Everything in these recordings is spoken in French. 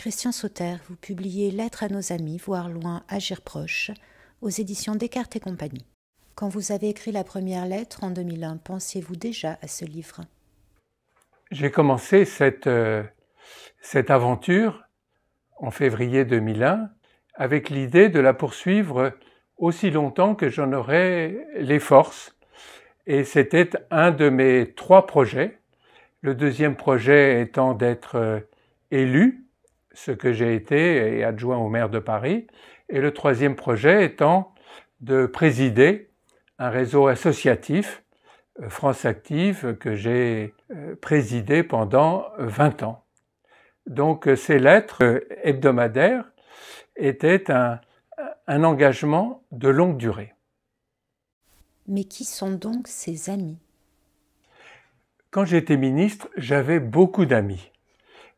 Christian Sauter, vous publiez Lettres à nos amis, voir loin, agir proche, aux éditions Descartes et compagnie. Quand vous avez écrit la première lettre en 2001, pensiez-vous déjà à ce livre? J'ai commencé cette aventure en février 2001 avec l'idée de la poursuivre aussi longtemps que j'en aurais les forces. Et c'était un de mes 3 projets. Le deuxième projet étant d'être élu, ce que j'ai été, et adjoint au maire de Paris. Et le troisième projet étant de présider un réseau associatif, France Active, que j'ai présidé pendant 20 ans. Donc ces lettres hebdomadaires étaient un engagement de longue durée. Mais qui sont donc ces amis? Quand j'étais ministre, j'avais beaucoup d'amis.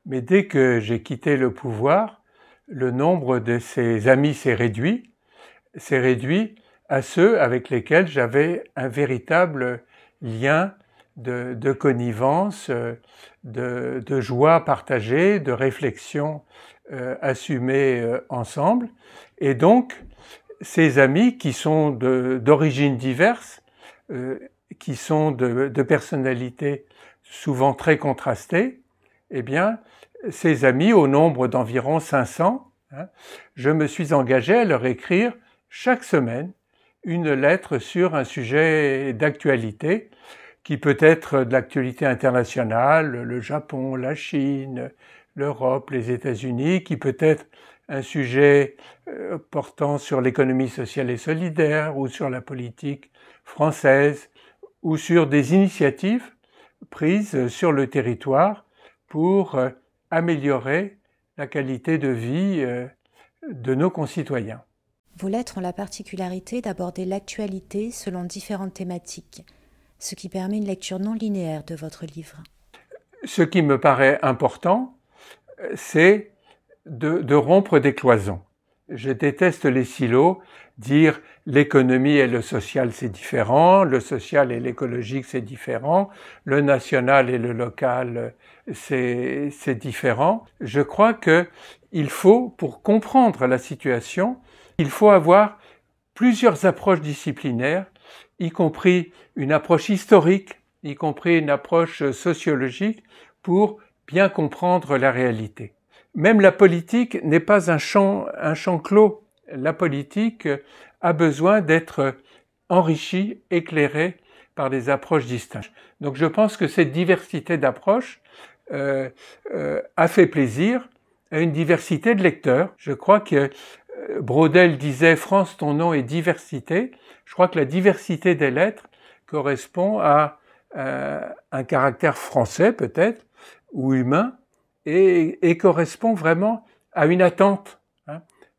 Mais dès que j'ai quitté le pouvoir, le nombre de ces amis s'est réduit à ceux avec lesquels j'avais un véritable lien de connivence, de joie partagée, de réflexion assumée ensemble. Et donc, ces amis qui sont d'origines diverses, qui sont de personnalités souvent très contrastées, eh bien, ces amis, au nombre d'environ 500, je me suis engagé à leur écrire chaque semaine une lettre sur un sujet d'actualité, qui peut être de l'actualité internationale, le Japon, la Chine, l'Europe, les États-Unis, qui peut être un sujet portant sur l'économie sociale et solidaire, ou sur la politique française, ou sur des initiatives prises sur le territoire pour améliorer la qualité de vie de nos concitoyens. Vos lettres ont la particularité d'aborder l'actualité selon différentes thématiques, ce qui permet une lecture non linéaire de votre livre. Ce qui me paraît important, c'est de rompre des cloisons. Je déteste les silos, dire l'économie et le social c'est différent, le social et l'écologique c'est différent, le national et le local c'est différent. Je crois qu'il faut, pour comprendre la situation, il faut avoir plusieurs approches disciplinaires, y compris une approche historique, y compris une approche sociologique, pour bien comprendre la réalité. Même la politique n'est pas un champ clos. La politique a besoin d'être enrichie, éclairée par des approches distinctes. Donc je pense que cette diversité d'approches a fait plaisir à une diversité de lecteurs. Je crois que Braudel disait « France, ton nom est diversité ». Je crois que la diversité des lettres correspond à un caractère français peut-être, ou humain, et correspond vraiment à une attente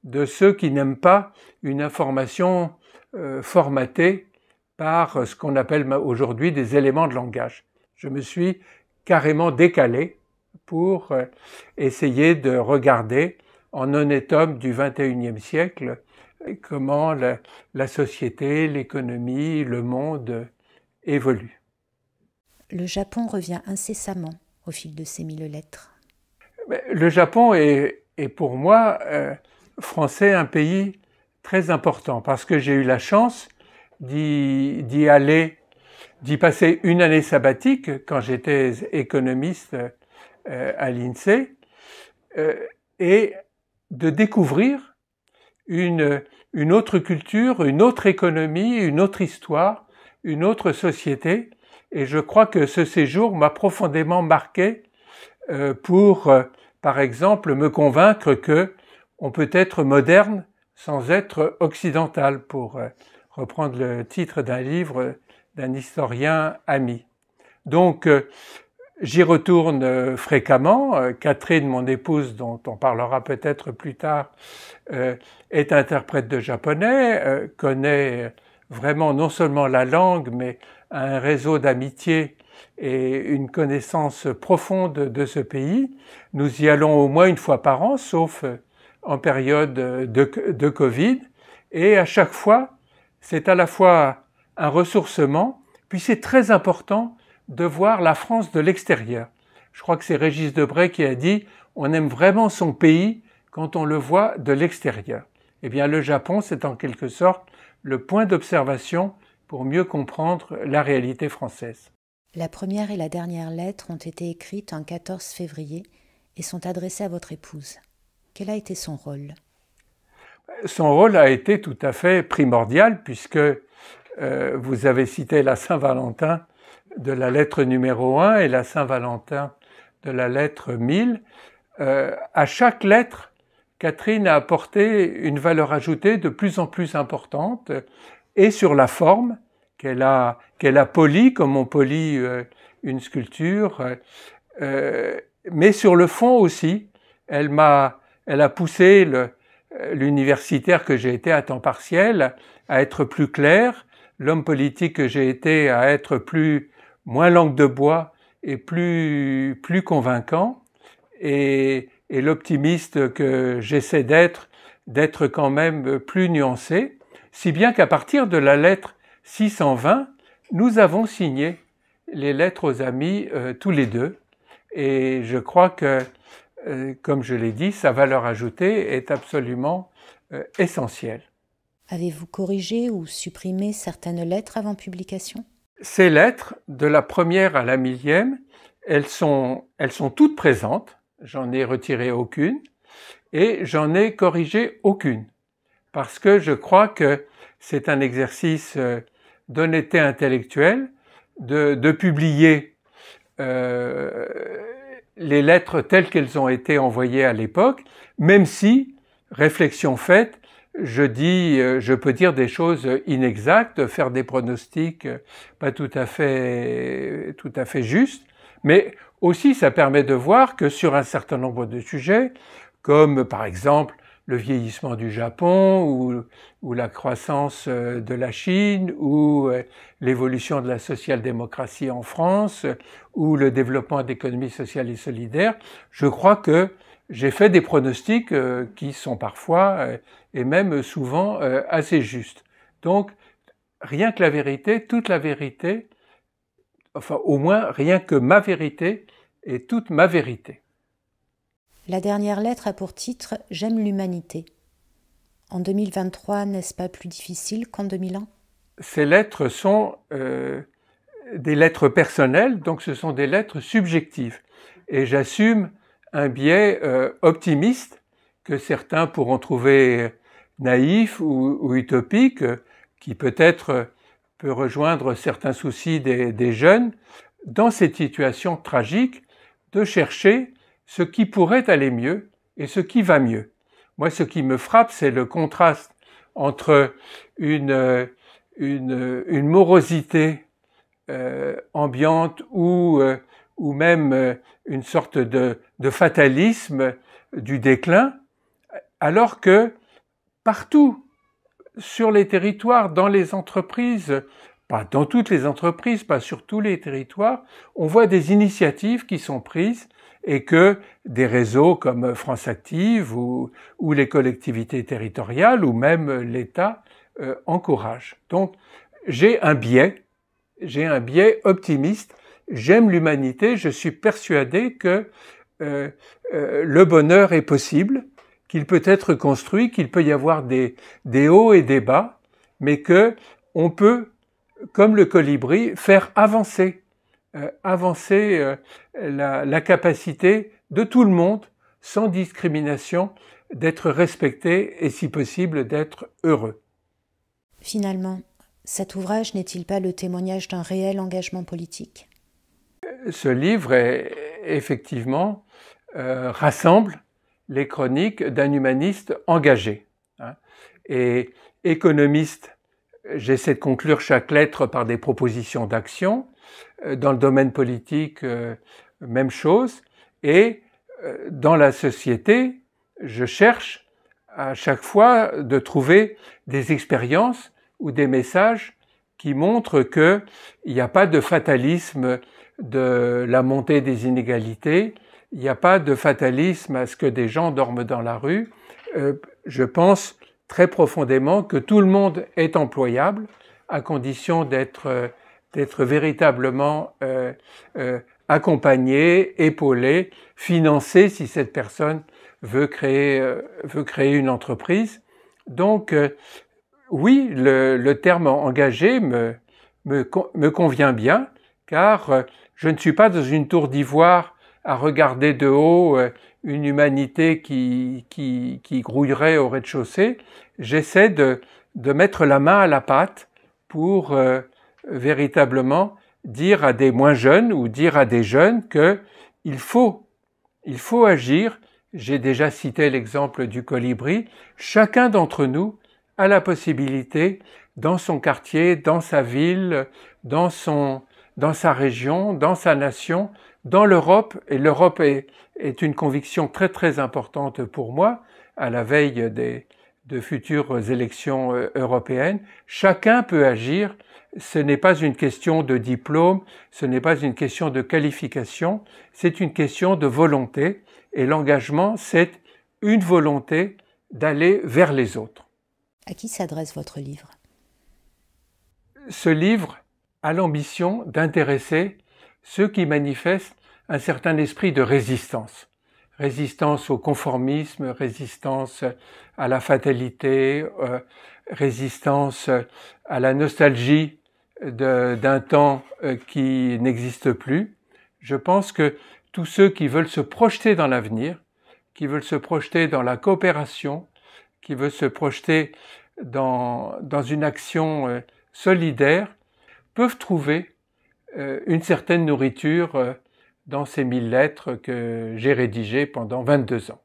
de ceux qui n'aiment pas une information formatée par ce qu'on appelle aujourd'hui des éléments de langage. Je me suis carrément décalé pour essayer de regarder en honnête homme du XXIe siècle comment la société, l'économie, le monde évoluent. Le Japon revient incessamment au fil de ces 1000 lettres. Le Japon est pour moi, français, un pays très important parce que j'ai eu la chance d'y passer une année sabbatique quand j'étais économiste à l'INSEE et de découvrir une autre culture, une autre économie, une autre histoire, une autre société. Et je crois que ce séjour m'a profondément marqué pour, par exemple, me convaincre que on peut être moderne sans être occidental, pour reprendre le titre d'un livre d'un historien ami. Donc, j'y retourne fréquemment. Catherine, mon épouse, dont on parlera peut-être plus tard, est interprète de japonais, connaît vraiment non seulement la langue, mais un réseau d'amitié et une connaissance profonde de ce pays. Nous y allons au moins une fois par an, sauf en période de Covid. Et à chaque fois, c'est à la fois un ressourcement, puis c'est très important de voir la France de l'extérieur. Je crois que c'est Régis Debray qui a dit on aime vraiment son pays quand on le voit de l'extérieur. Eh bien, le Japon, c'est en quelque sorte le point d'observation pour mieux comprendre la réalité française. La première et la dernière lettre ont été écrites un 14 février et sont adressées à votre épouse. Quel a été son rôle ? Son rôle a été tout à fait primordial puisque vous avez cité la Saint-Valentin de la lettre numéro 1 et la Saint-Valentin de la lettre 1000. À chaque lettre, Catherine a apporté une valeur ajoutée de plus en plus importante et sur la forme qu'elle a polie comme on polie une sculpture, mais sur le fond aussi. Elle a poussé l'universitaire que j'ai été à temps partiel à être plus clair, l'homme politique que j'ai été à être moins langue de bois et plus convaincant, et l'optimiste que j'essaie d'être quand même plus nuancé, si bien qu'à partir de la lettre 620, nous avons signé les lettres aux amis tous les deux, et je crois que, comme je l'ai dit, sa valeur ajoutée est absolument essentielle. Avez-vous corrigé ou supprimé certaines lettres avant publication ? Ces lettres, de la première à la 1000e, elles sont toutes présentes. J'en ai retiré aucune et j'en ai corrigé aucune. Parce que je crois que c'est un exercice d'honnêteté intellectuelle de publier les lettres telles qu'elles ont été envoyées à l'époque, même si, réflexion faite, je peux dire des choses inexactes, faire des pronostics pas tout à fait justes, mais aussi ça permet de voir que sur un certain nombre de sujets, comme par exemple le vieillissement du Japon ou la croissance de la Chine ou l'évolution de la social-démocratie en France ou le développement d'économie sociale et solidaire, je crois que j'ai fait des pronostics qui sont parfois et même souvent assez justes. Donc, rien que la vérité, toute la vérité, enfin au moins rien que ma vérité et toute ma vérité. La dernière lettre a pour titre « J'aime l'humanité ». En 2023, n'est-ce pas plus difficile qu'en 2001 ? Ces lettres sont des lettres personnelles, donc ce sont des lettres subjectives. Et j'assume un biais optimiste que certains pourront trouver naïf ou utopique, qui peut-être peut rejoindre certains soucis des jeunes, dans cette situation tragique, de chercher ce qui pourrait aller mieux et ce qui va mieux. Moi, ce qui me frappe, c'est le contraste entre une morosité ambiante ou même une sorte de fatalisme du déclin, alors que partout sur les territoires, dans les entreprises, pas dans toutes les entreprises, pas sur tous les territoires, on voit des initiatives qui sont prises et que des réseaux comme France Active ou les collectivités territoriales ou même l'État encouragent. Donc j'ai un biais optimiste, j'aime l'humanité, je suis persuadé que le bonheur est possible, qu'il peut être construit, qu'il peut y avoir des hauts et des bas, mais que on peut, comme le colibri, faire avancer la capacité de tout le monde, sans discrimination, d'être respecté et, si possible, d'être heureux. Finalement, cet ouvrage n'est-il pas le témoignage d'un réel engagement politique ? Ce livre, effectivement, rassemble les chroniques d'un humaniste engagé. Et économiste, j'essaie de conclure chaque lettre par des propositions d'action. Dans le domaine politique, même chose. Et dans la société, je cherche à chaque fois de trouver des expériences ou des messages qui montrent qu'il n'y a pas de fatalisme de la montée des inégalités, il n'y a pas de fatalisme à ce que des gens dorment dans la rue. Je pense très profondément que tout le monde est employable à condition d'être véritablement accompagner, épauler, financer si cette personne veut créer une entreprise. Donc, oui, le terme engagé me convient bien, car je ne suis pas dans une tour d'ivoire à regarder de haut une humanité qui grouillerait au rez-de-chaussée. J'essaie de mettre la main à la pâte pour véritablement dire à des moins jeunes ou dire à des jeunes que il faut agir. J'ai déjà cité l'exemple du colibri. Chacun d'entre nous a la possibilité, dans son quartier, dans sa ville, dans sa région, dans sa nation, dans l'Europe, et l'Europe est une conviction très très importante pour moi, à la veille de futures élections européennes. Chacun peut agir. Ce n'est pas une question de diplôme, ce n'est pas une question de qualification, c'est une question de volonté. Et l'engagement, c'est une volonté d'aller vers les autres. À qui s'adresse votre livre? Ce livre a l'ambition d'intéresser ceux qui manifestent un certain esprit de résistance. Résistance au conformisme, résistance à la fatalité, résistance à la nostalgie d'un temps qui n'existe plus. Je pense que tous ceux qui veulent se projeter dans l'avenir, qui veulent se projeter dans la coopération, qui veulent se projeter dans une action solidaire, peuvent trouver une certaine nourriture dans ces 1000 lettres que j'ai rédigées pendant 22 ans.